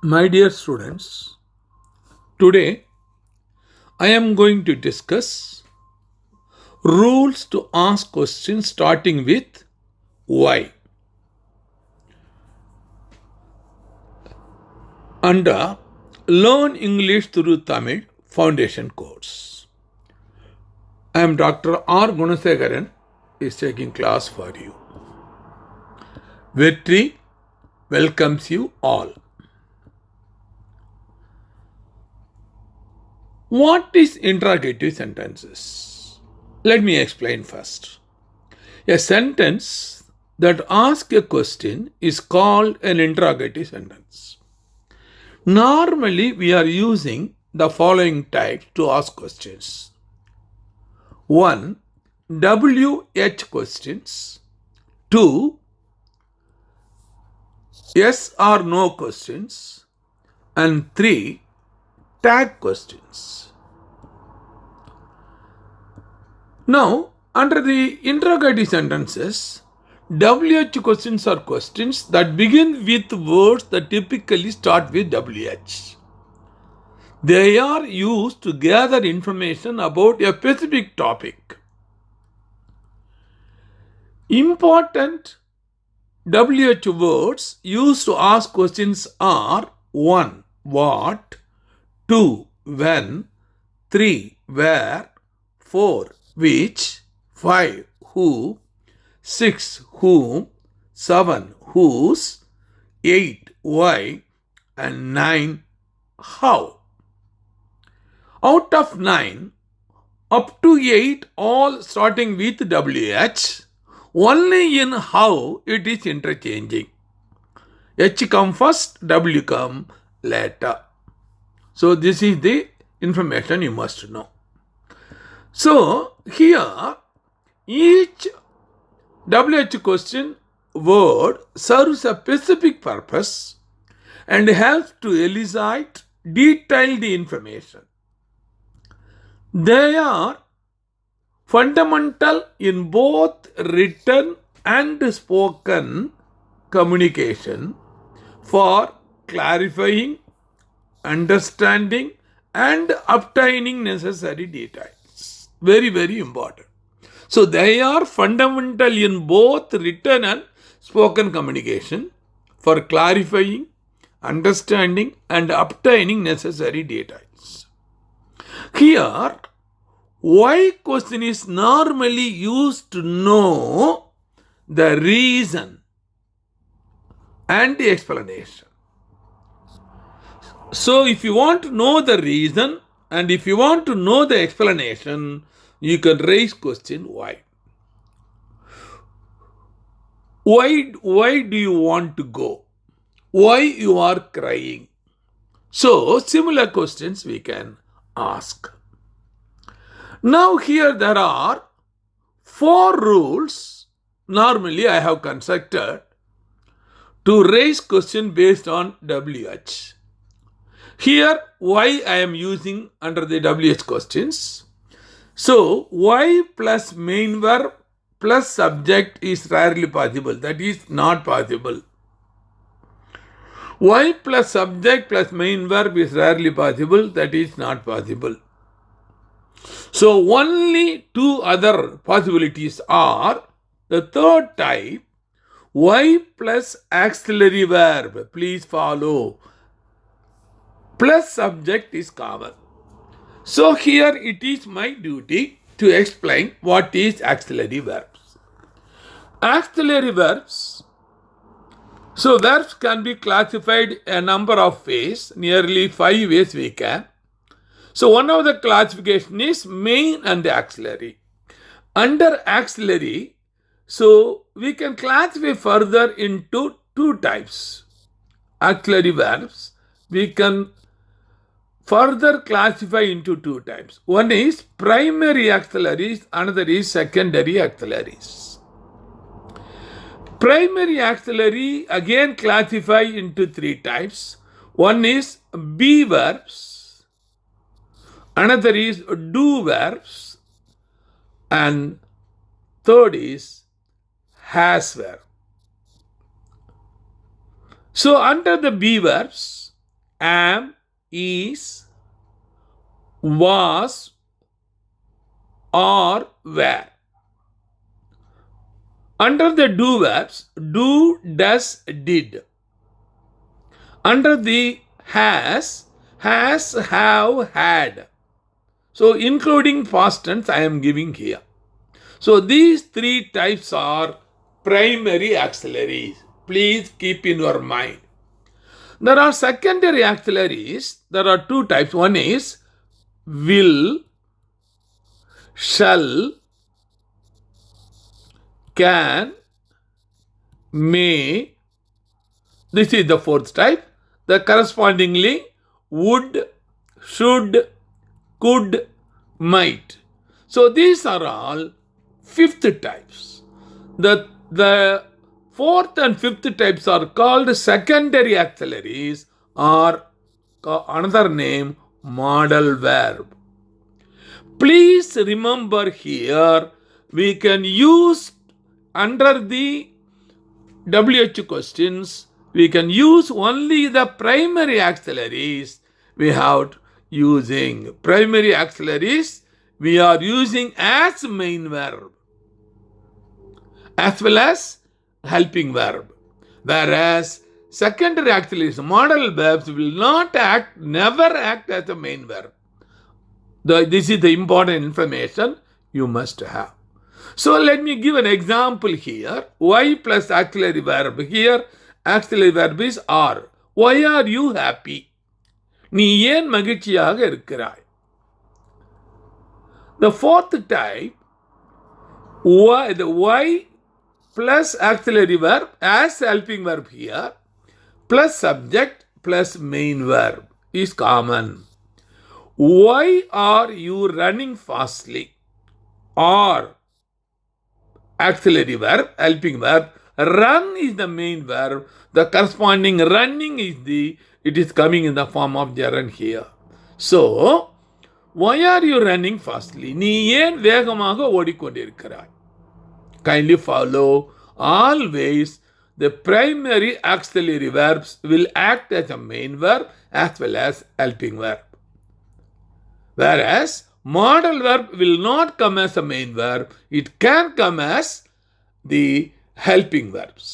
My dear students, today I am going to discuss rules to ask questions starting with why under Learn English through Tamil Foundation course. I am Dr.R.G is taking class for you. Vetri welcomes you all. What is interrogative sentences? Let me explain first. A sentence that asks a question is called an interrogative sentence. Normally, we are using the following type to ask questions. 1. WH questions. 2. Yes or no questions. And 3. Tag questions. Now, under the interrogative sentences, WH questions are questions that begin with words that typically start with WH. They are used to gather information about a specific topic. Important WH words used to ask questions are 1. What, 2. When, 3. Where, 4. Which, 5. Who, 6. Whom, 7. Whose, 8. Why, and 9. How. Out of 9, up to 8 all starting with WH, only in how it is interchanging. H come first, W come later. So this is the information you must know. So here each WH question word serves a specific purpose and helps to elicit detailed information. They are fundamental in both written and spoken communication for clarifying, understanding, and obtaining necessary details. Very, very important. So they are fundamental in both written and spoken communication for clarifying, understanding, and obtaining necessary details. Here, why question is normally used to know the reason and the explanation. So if you want to know the reason and if you want to know the explanation, you can raise question why. Why do you want to go? Why you are crying? So similar questions we can ask. Now here there are 4 rules normally I have constructed to raise question based on WH. Here why I am using under the WH questions. So why plus main verb plus subject is rarely possible. That is not possible. Why plus subject plus main verb is rarely possible. That is not possible. So only 2 other possibilities are the third type, why plus auxiliary verb, please follow, plus subject is common. So here it is my duty to explain what is auxiliary verbs. Auxiliary verbs, so verbs can be classified a number of ways, nearly 5 ways we can. So one of the classification is main and auxiliary. Under auxiliary, so we can classify further into 2 types. Auxiliary verbs, we can further classify into 2 types. One is primary auxiliaries, another is secondary auxiliaries. Primary auxiliary again classify into 3 types. One is be verbs, another is do verbs, and third is has verb. So under the be verbs, am, is, was, are, were. Under the do verbs, do, does, did. Under the has, have, had. So including past tense I am giving here. So these three types are primary auxiliaries. Please keep in your mind. There are secondary auxiliaries. There are two types. One is will, shall, can, may. This is the fourth type. The correspondingly would, should, could, might. So these are all fifth types. The fourth and fifth types are called secondary auxiliaries, or another name, modal verb. Please remember here, we can use under the WH questions, we can use only the primary auxiliaries. We have using primary auxiliaries, we are using as main verb as well as helping verb. Whereas secondary auxiliaries, modal verbs will not act, never act as a main verb. This is the important information you must have. So let me give an example here. Why plus auxiliary verb. Here auxiliary verb is are. Why are you happy? நீ ஏன் மகிழ்ச்சியாக இருக்கிறாய்? The fourth type, the why plus auxiliary verb as helping verb here, plus subject plus main verb is common. Why are you running fastly? Or auxiliary verb, helping verb. Run is the main verb. The corresponding running it is coming in the form of gerund here. So, why are you running fastly? நீ ஏன் வேகமாக ஓடிக்கொண்டிருக்கிறாய்? Kindly follow. Always the primary auxiliary verbs will act as a main verb as well as helping verb. Whereas modal verb will not come as a main verb. It can come as the helping verbs.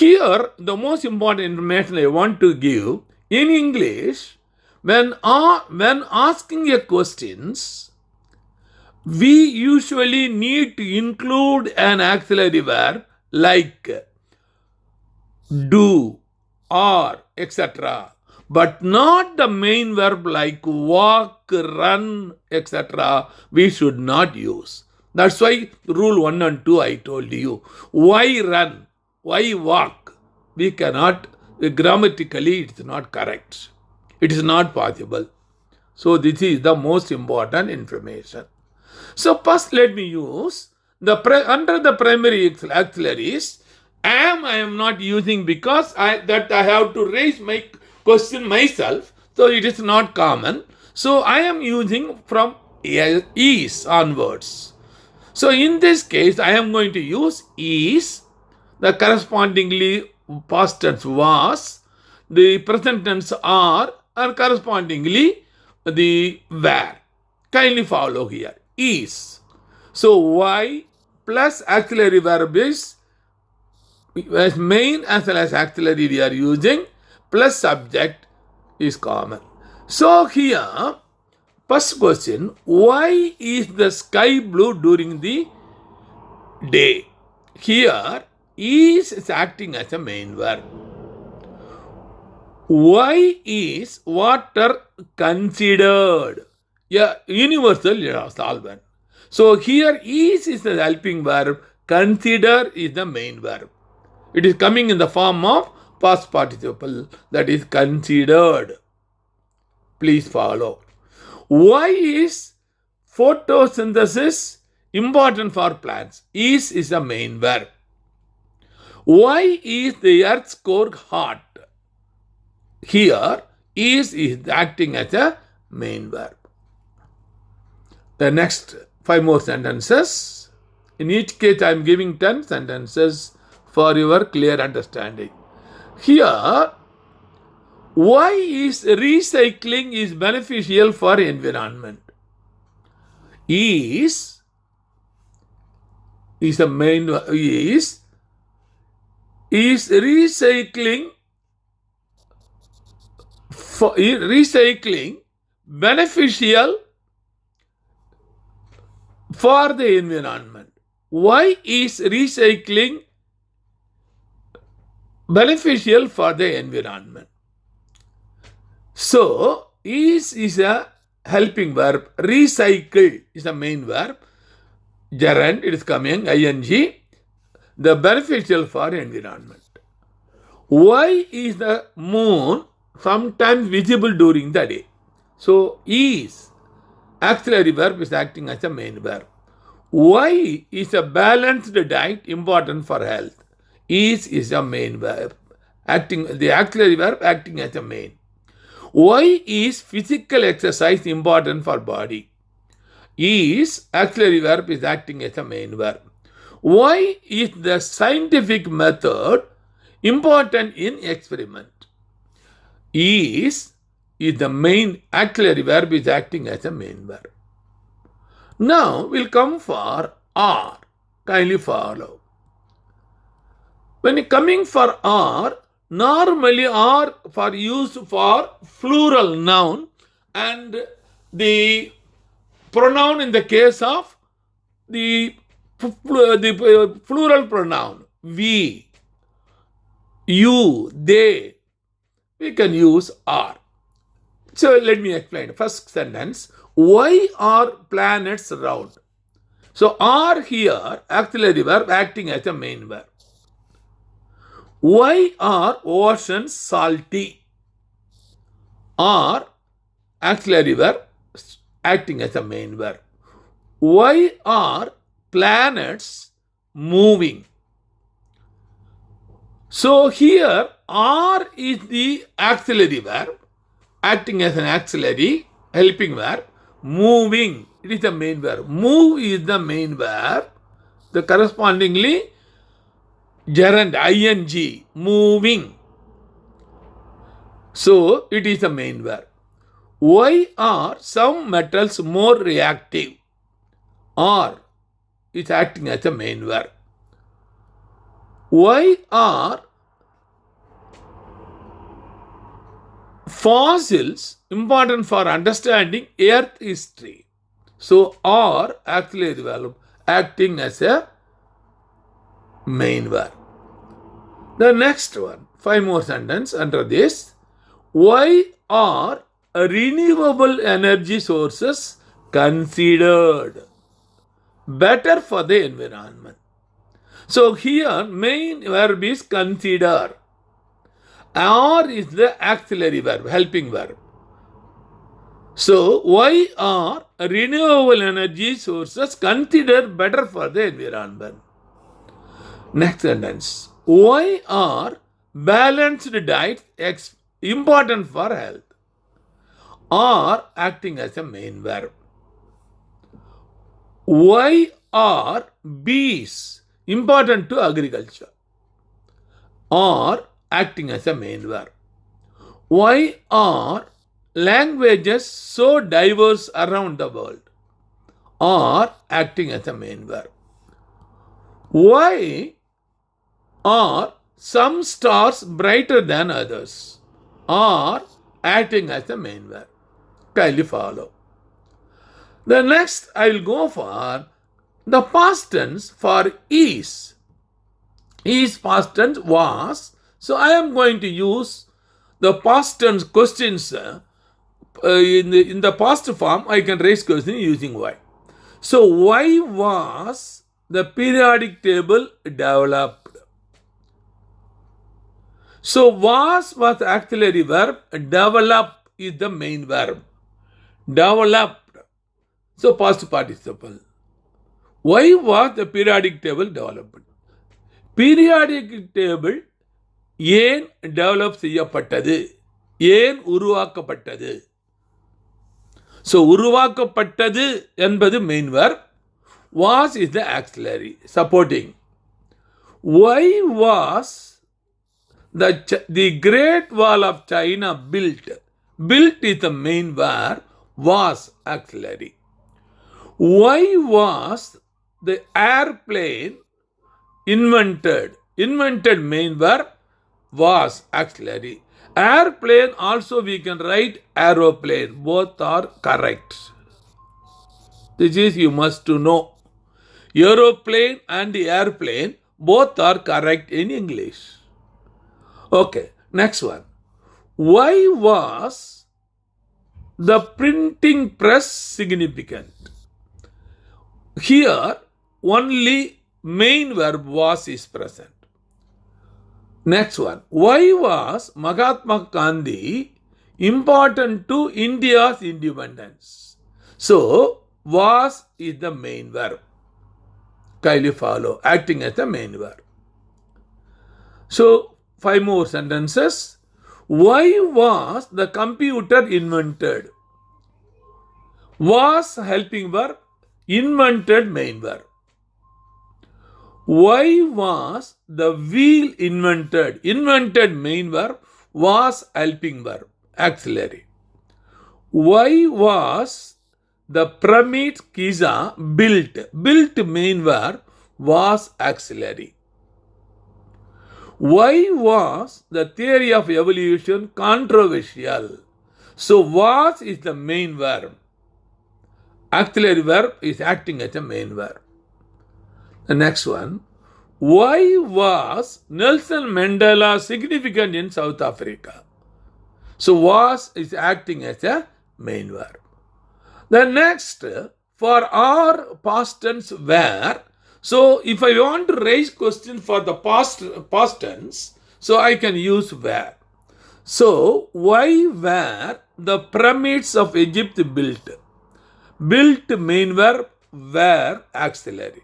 Here, the most important information I want to give, in English, when asking a questions, we usually need to include an auxiliary verb like do, or, etc. But not the main verb like walk, run, etc. We should not use. That's why rule 1 and 2 I told you. Why run? Why walk? We cannot, grammatically it's not correct. It is not possible. So this is the most important information. So first let me use under the primary auxiliaries. I am not using because I have to raise my question myself. So it is not common. So I am using from is onwards. So in this case, I am going to use is, the correspondingly past tense was, the present tense are, and correspondingly the were. Kindly follow here. Is. So why plus auxiliary verb is as main as well as auxiliary we are using, plus subject is common. So here, first question, why is the sky blue during the day? Here, is acting as a main verb. Why is water considered a universal solvent? So here is the helping verb, consider is the main verb. It is coming in the form of past participle, that is considered. Please follow. Why is photosynthesis important for plants? Is the main verb. Why is the earth's core hot? Here, is acting as a main verb. The next 5 more sentences. In each case, I am giving 10 sentences for your clear understanding. Here, Why is recycling is beneficial for environment? Is the main is recycling beneficial for the environment? Why is recycling beneficial for the environment? So, is a helping verb. Recycle is the main verb. Gerund, it is coming, ing. The beneficial for environment. Why is the moon sometimes visible during the day? So, is auxiliary verb is acting as a main verb. Why is a balanced diet important for health? Is a main verb. The auxiliary verb acting as a main. Why is physical exercise important for body? Is auxiliary verb is acting as a main verb. Why is the scientific method important in experiment? Is the main auxiliary verb is acting as a main verb. Now we'll come for are. Kindly follow. When coming for are, normally are for use for plural noun and the pronoun in the case of the plural pronoun we, you, they, we can use are. So let me explain. First sentence, why are planets round? So are here auxiliary verb acting as a main verb. Why are oceans salty? Are auxiliary verb acting as a main verb. Why are planets moving? So here are is the auxiliary verb acting as an auxiliary helping verb. Moving, it is the main verb. Move is the main verb. The correspondingly gerund ing, moving. So it is the main verb. Why are some metals more reactive? Are is acting as a main verb. Why are fossils important for understanding Earth history? So are auxiliary verb acting as a main verb. The next one, 5 more sentences under this. Why are renewable energy sources considered better for the environment? So here main verb is consider. Are is the auxiliary verb, helping verb. So why are renewable energy sources considered better for the environment? Next sentence. Why are balanced diets important for health? Are acting as a main verb. Why are bees important to agriculture? Are acting as a main verb. Why are languages so diverse around the world? Are acting as a main verb. Why are some stars brighter than others? Are acting as a main verb. Kindly follow. The next I will go for the past tense for is. Is past tense was. So I am going to use the past tense questions in the past form. I can raise questions using why. So why was the periodic table developed? So was auxiliary verb. Develop is the main verb. Developed. So past participle. Why was the periodic table developed? Periodic table ஏன் develop செய்யப்பட்டது? ஏன் உருவாக்கப்பட்டது? So உருவாக்கப்பட்டது என்பது main verb. Was is the auxiliary supporting. Why was the Great Wall of China built is the main verb, was auxiliary. Why was the airplane invented? Invented main verb, was auxiliary. Airplane also we can write aeroplane. Both are correct. This is you must to know. Aeroplane and the airplane both are correct in English. Okay, next one. Why was the printing press significant? Here only main verb was is present. Next one. Why was Mahatma Gandhi important to India's independence? So, was is the main verb. Kindly follow, acting as the main verb. So, 5 more sentences. Why was the computer invented? Was helping verb, invented main verb. Why was the wheel invented? Invented main verb, was helping verb, auxiliary. Why was the pyramid Giza built? Built main verb, was auxiliary. Why was the theory of evolution controversial? So, was is the main verb. Auxiliary verb is acting as a main verb. The next one. Why was Nelson Mandela significant in South Africa? So, was is acting as a main verb. The next, for our past tense were. So, if I want to raise question for the past tense, so I can use were. So, why were the pyramids of Egypt built? Built main verb, were auxiliary.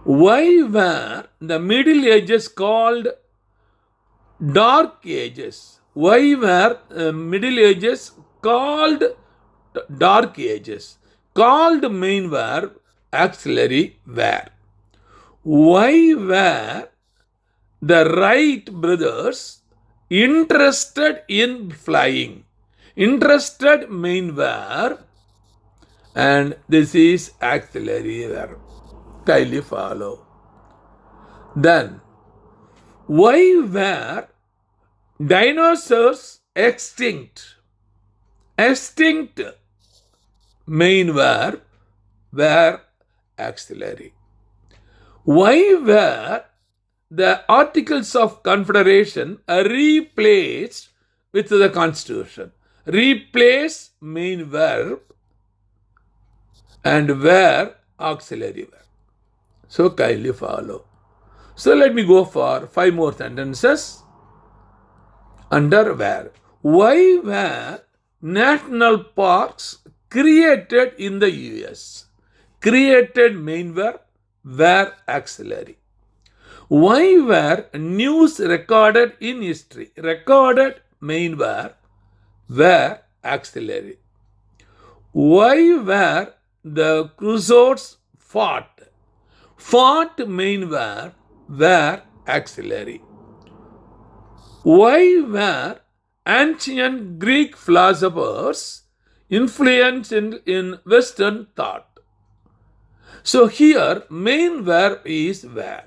Why were the Middle Ages called Dark Ages? Why were Middle Ages called Dark Ages? Called main verb, auxiliary were. Why were the Wright brothers interested in flying? Interested main verb, and this is auxiliary verb. Kindly follow. Then, why were dinosaurs extinct? Extinct main verb, were auxiliary. Why were the Articles of Confederation replaced with the Constitution? Replace main verb and were auxiliary verb. So, kindly follow. So, let me go for 5 more sentences under where. Why were national parks created in the US? Created main verb, were auxiliary. Why were news recorded in history? Recorded main verb, were auxiliary. Why were the Crusaders fought? Fought main verb, were auxiliary. Why were ancient Greek philosophers influenced in Western thought? So here main verb is were.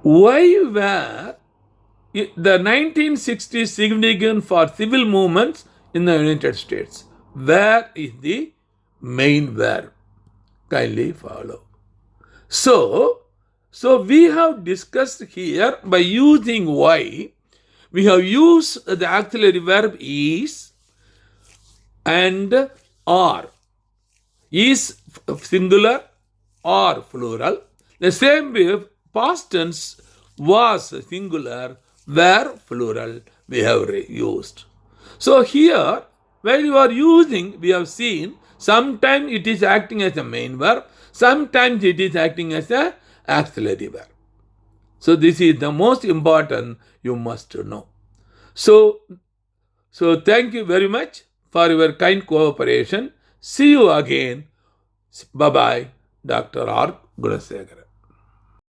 Why were the 1960s significant for civil movements in the United States? Where is the main verb? Kindly follow. So we have discussed here by using why. We have used the auxiliary verb is and are. Is singular or plural. The same way past tense was singular, were plural we have used. So here when you are using, we have seen sometimes it is acting as a main verb, sometimes it is acting as a auxiliary verb. So this is the most important you must know. So thank you very much for your kind cooperation. See you again. Bye-bye. Dr.R.G.